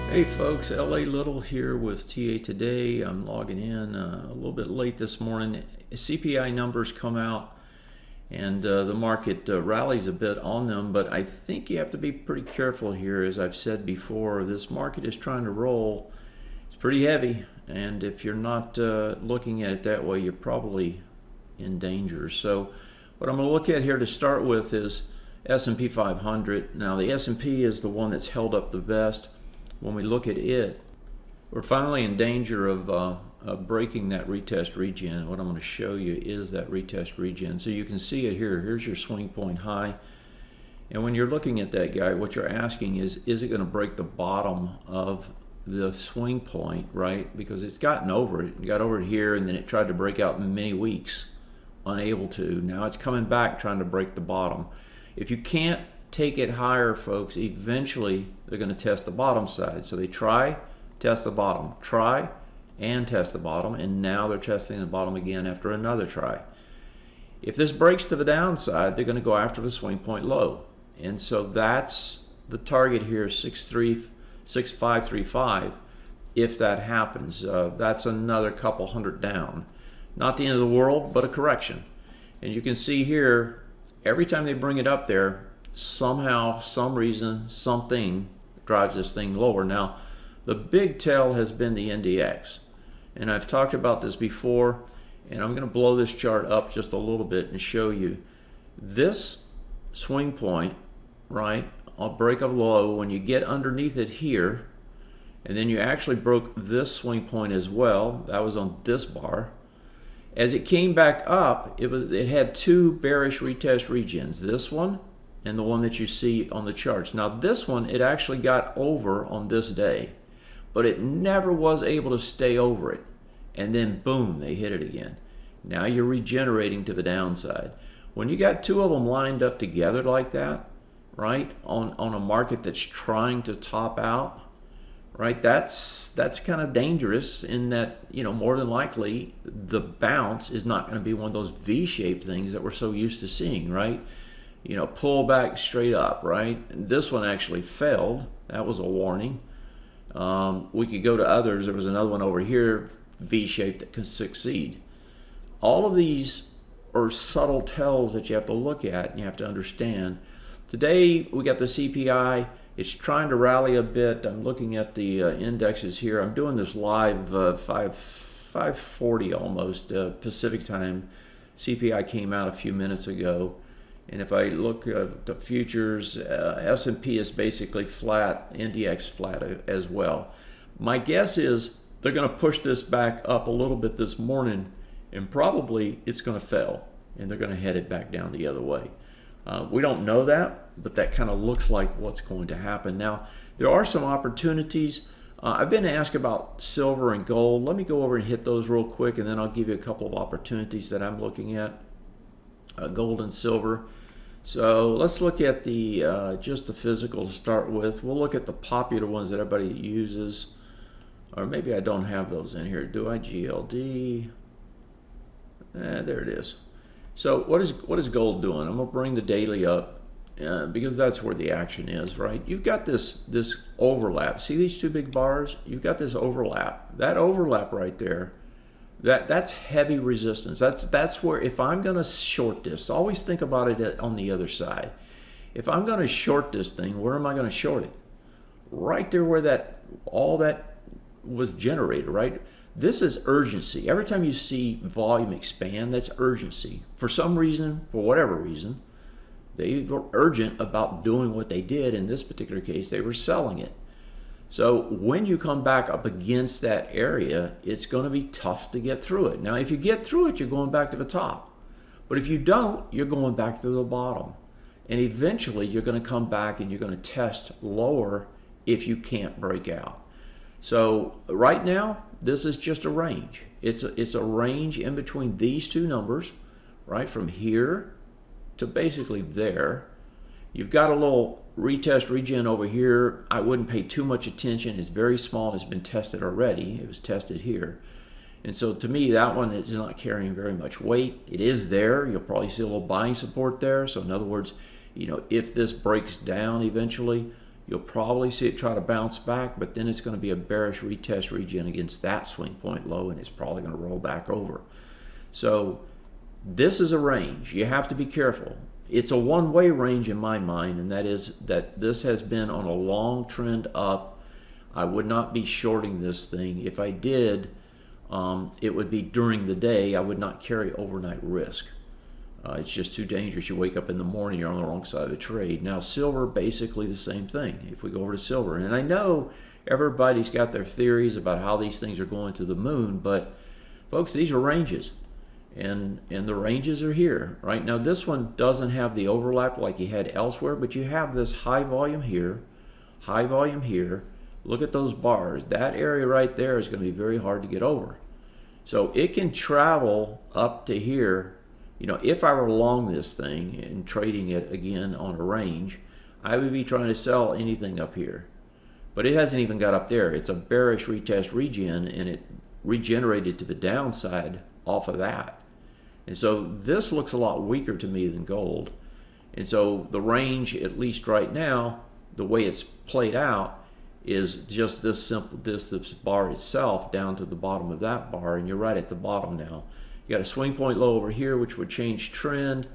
Hey folks, LA Little here with TA Today. I'm logging in a little bit late this morning. CPI numbers come out and the market rallies a bit on them, but I think you have to be pretty careful here. As I've said before, this market is trying to roll. It's pretty heavy, and if you're not looking at it that way, you're probably in danger. So what I'm going to look at here to start with is S&P 500. Now the S&P is the one that's held up the best. When we look at it, we're finally in danger of breaking that retest regen. What I'm going to show you is that retest regen. So you can see it here. Here's your swing point high. And when you're looking at that guy, what you're asking is it going to break the bottom of the swing point, right? Because it's gotten over it. It got over it here, and then it tried to break out in many weeks, unable to. Now it's coming back trying to break the bottom. If you can't take it higher, folks, eventually they're going to test the bottom side. So they try, test the bottom, try and test the bottom, and now they're testing the bottom again after another try. If this breaks to the downside, they're going to go after the swing point low. And so that's the target here, 6535. If that happens, that's another couple hundred down. Not the end of the world, but a correction. And you can see here, every time they bring it up there, somehow, some reason, something drives this thing lower. Now, the big tell has been the NDX, and I've talked about this before, and I'm going to blow this chart up just a little bit and show you this swing point, right? I'll break a low when you get underneath it here, and then you actually broke this swing point as well. That was on this bar. As it came back up, it had two bearish retest regens. This one and the one that you see on the charts. Now this one, it actually got over on this day, but it never was able to stay over it. And then boom, they hit it again. Now you're regenerating to the downside. When you got two of them lined up together like that, right, on a market that's trying to top out, right, that's kind of dangerous in that, you know, more than likely the bounce is not going to be one of those V-shaped things that we're so used to seeing, right? You know, pull back straight up, right? And this one actually failed. That was a warning. We could go to others. There was another one over here, V-shaped, that can succeed. All of these are subtle tells that you have to look at and you have to understand. Today, we got the CPI. It's trying to rally a bit. I'm looking at the indexes here. I'm doing this live 5:40 almost Pacific time. CPI came out a few minutes ago. And if I look at the futures, S&P is basically flat, NDX flat as well. My guess is they're going to push this back up a little bit this morning, and probably it's going to fail, and they're going to head it back down the other way. We don't know that, but that kind of looks like what's going to happen. Now, there are some opportunities. I've been asked about silver and gold. Let me go over and hit those real quick, and then I'll give you a couple of opportunities that I'm looking at. Gold and silver. So let's look at the just the physical to start with. We'll look at the popular ones that everybody uses, or maybe I don't have those in here. Do I? GLD? There it is. So what is gold doing? I'm gonna bring the daily up because that's where the action is, right? You've got this overlap. See these two big bars? You've got this overlap. That overlap right there. That's heavy resistance. That's where, if I'm going to short this, always think about it on the other side. If I'm going to short this thing, where am I going to short it? Right there where all that was generated, right? This is urgency. Every time you see volume expand, that's urgency. For some reason, for whatever reason, they were urgent about doing what they did. In this particular case, they were selling it. So when you come back up against that area, it's going to be tough to get through it. Now, if you get through it, you're going back to the top. But if you don't, you're going back to the bottom. And eventually, you're going to come back and you're going to test lower if you can't break out. So right now, this is just a range. It's a range in between these two numbers, right, from here to basically there. You've got a little retest regen over here. I wouldn't pay too much attention. It's very small. It's been tested already. It was tested here. And so to me, that one is not carrying very much weight. It is there. You'll probably see a little buying support there. So in other words, if this breaks down eventually, you'll probably see it try to bounce back, but then it's going to be a bearish retest region against that swing point low, and it's probably going to roll back over. So this is a range. You have to be careful. It's a one-way range in my mind, and that is that this has been on a long trend up. I would not be shorting this thing. If I did, it would be during the day. I would not carry overnight risk. It's just too dangerous. You wake up in the morning, you're on the wrong side of the trade. Now, silver, basically the same thing. If we go over to silver, and I know everybody's got their theories about how these things are going to the moon, but folks, these are ranges. And the ranges are here. Right now, this one doesn't have the overlap like you had elsewhere, but you have this high volume here, high volume here. Look at those bars. That area right there is going to be very hard to get over. So it can travel up to here. If I were long this thing and trading it again on a range, I would be trying to sell anything up here. But it hasn't even got up there. It's a bearish retest region, and it regenerated to the downside off of that. And so this looks a lot weaker to me than gold. And so the range, at least right now, the way it's played out, is just this simple, this bar itself down to the bottom of that bar, and you're right at the bottom now. You got a swing point low over here, which would change trend.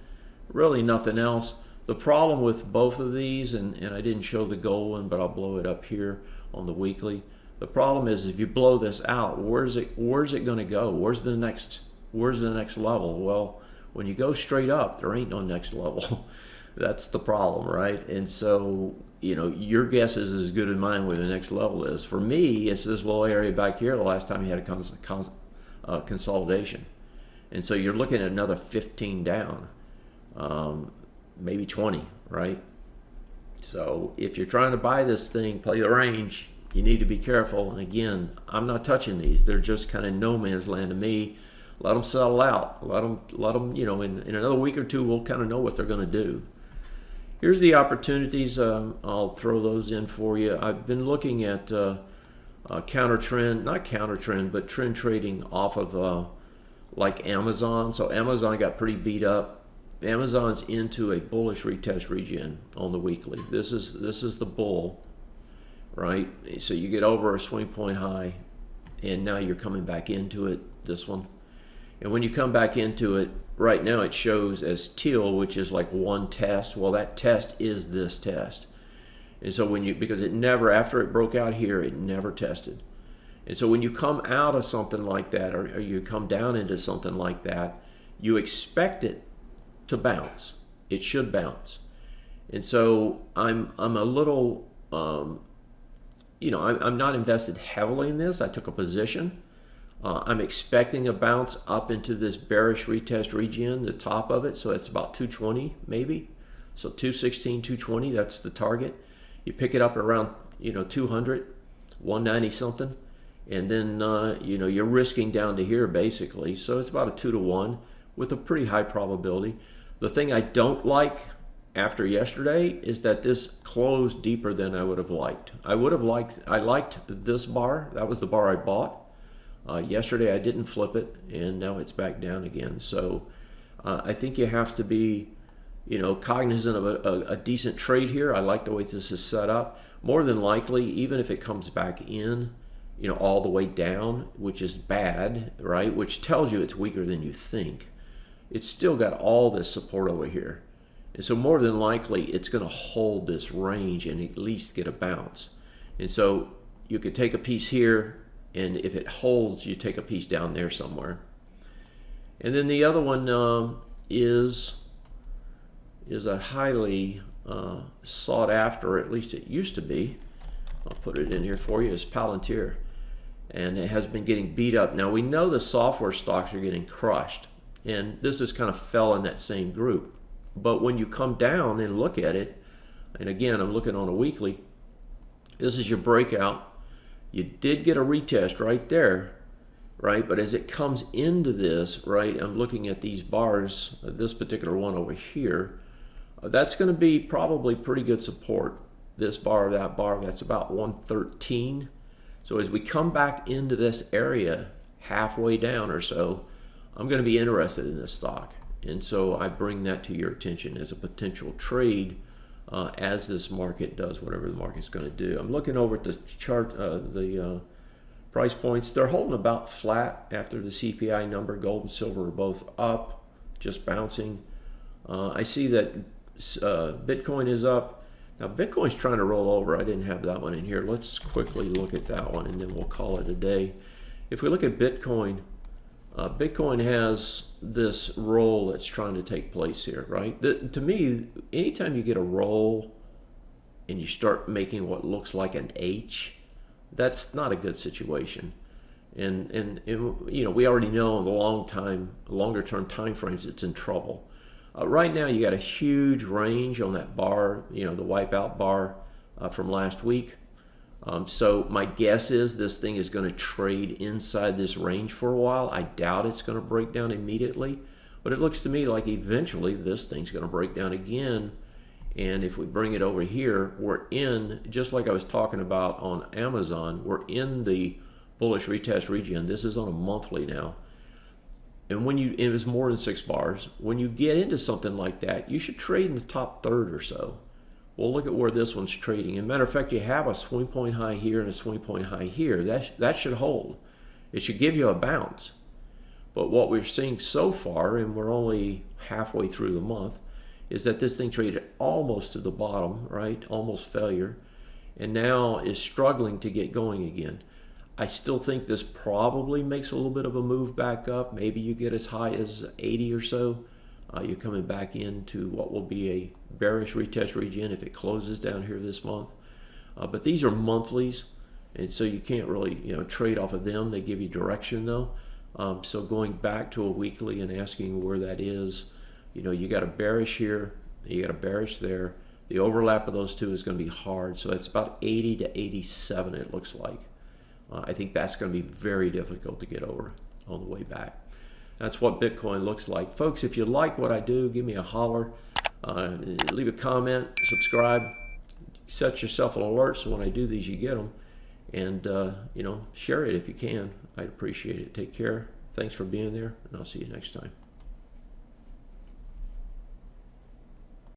Really nothing else. The problem with both of these, and I didn't show the gold one, but I'll blow it up here on the weekly. The problem is if you blow this out, where's it going to go? Where's the next level? Well, when you go straight up, there ain't no next level. That's the problem, right? And so, your guess is as good as mine where the next level is. For me, it's this little area back here the last time you had a consolidation. And so you're looking at another 15 down, maybe 20, right? So if you're trying to buy this thing, play the range, you need to be careful. And again, I'm not touching these. They're just kind of no man's land to me. Let them settle out. Let them, in another week or two, we'll kind of know what they're going to do. Here's the opportunities. I'll throw those in for you. I've been looking at counter trend, not counter trend, but trend trading off of like Amazon. So Amazon got pretty beat up. Amazon's into a bullish retest region on the weekly. This is the bull, right? So you get over a swing point high, and now you're coming back into it, this one. And when you come back into it, right now it shows as teal, which is like one test. Well, that test is this test. And so because it never, after it broke out here, it never tested. And so when you come out of something like that, or you come down into something like that, you expect it to bounce. It should bounce. And so I'm a little, I'm not invested heavily in this. I took a position. I'm expecting a bounce up into this bearish retest region, the top of it. So it's about 220 maybe. So 216, 220, that's the target. You pick it up around, 200, 190 something. And then, you're risking down to here basically. So it's about a 2-to-1 with a pretty high probability. The thing I don't like after yesterday is that this closed deeper than I would have liked. I liked this bar. That was the bar I bought. Yesterday I didn't flip it, and now it's back down again. So I think you have to be, cognizant of a decent trade here. I like the way this is set up. More than likely, even if it comes back in, all the way down, which is bad, right? Which tells you it's weaker than you think. It's still got all this support over here. And so more than likely, it's going to hold this range and at least get a bounce. And so you could take a piece here, and if it holds, you take a piece down there somewhere. And then the other one is a highly sought after, at least it used to be. I'll put it in here for you, is Palantir. And it has been getting beat up. Now we know the software stocks are getting crushed, and this has kind of fell in that same group. But when you come down and look at it, and again, I'm looking on a weekly, this is your breakout. You did get a retest right there, right? But as it comes into this, right, I'm looking at these bars, this particular one over here, that's going to be probably pretty good support. This bar, that bar, that's about 113. So as we come back into this area, halfway down or so, I'm going to be interested in this stock. And so I bring that to your attention as a potential trade as this market does whatever the market's going to do. I'm looking over at the chart, the price points. They're holding about flat after the CPI number. Gold and silver are both up, just bouncing. I see that Bitcoin is up. Now Bitcoin's trying to roll over. I didn't have that one in here. Let's quickly look at that one and then we'll call it a day. If we look at Bitcoin, Bitcoin has this roll that's trying to take place here, right? To me, anytime you get a roll and you start making what looks like an H, that's not a good situation. And you know, we already know in the longer term time frames, it's in trouble. Right now, you got a huge range on that bar, you know, the wipeout bar from last week. So my guess is this thing is going to trade inside this range for a while. I doubt it's going to break down immediately, but it looks to me like eventually this thing's going to break down again. And if we bring it over here, we're in, just like I was talking about on Amazon, we're in the bullish retest region. This is on a monthly now. And when it was more than 6 bars, when you get into something like that, you should trade in the top third or so. Well, look at where this one's trading. As a matter of fact, you have a swing point high here and a swing point high here. That should hold. It should give you a bounce. But what we're seeing so far, and we're only halfway through the month, is that this thing traded almost to the bottom, right? Almost failure. And now is struggling to get going again. I still think this probably makes a little bit of a move back up. Maybe you get as high as 80 or so. You're coming back into what will be a bearish retest region if it closes down here this month. But these are monthlies, and so you can't really, you know, trade off of them. They give you direction though. So going back to a weekly and asking where that is, you know, you got a bearish here, you got a bearish there. The overlap of those two is going to be hard. So it's about 80 to 87, it looks like. I think that's going to be very difficult to get over on the way back. That's what Bitcoin looks like. Folks, if you like what I do, give me a holler. Leave a comment, subscribe, set yourself an alert so when I do these, you get them. And, you know, share it if you can. I'd appreciate it. Take care. Thanks for being there, and I'll see you next time.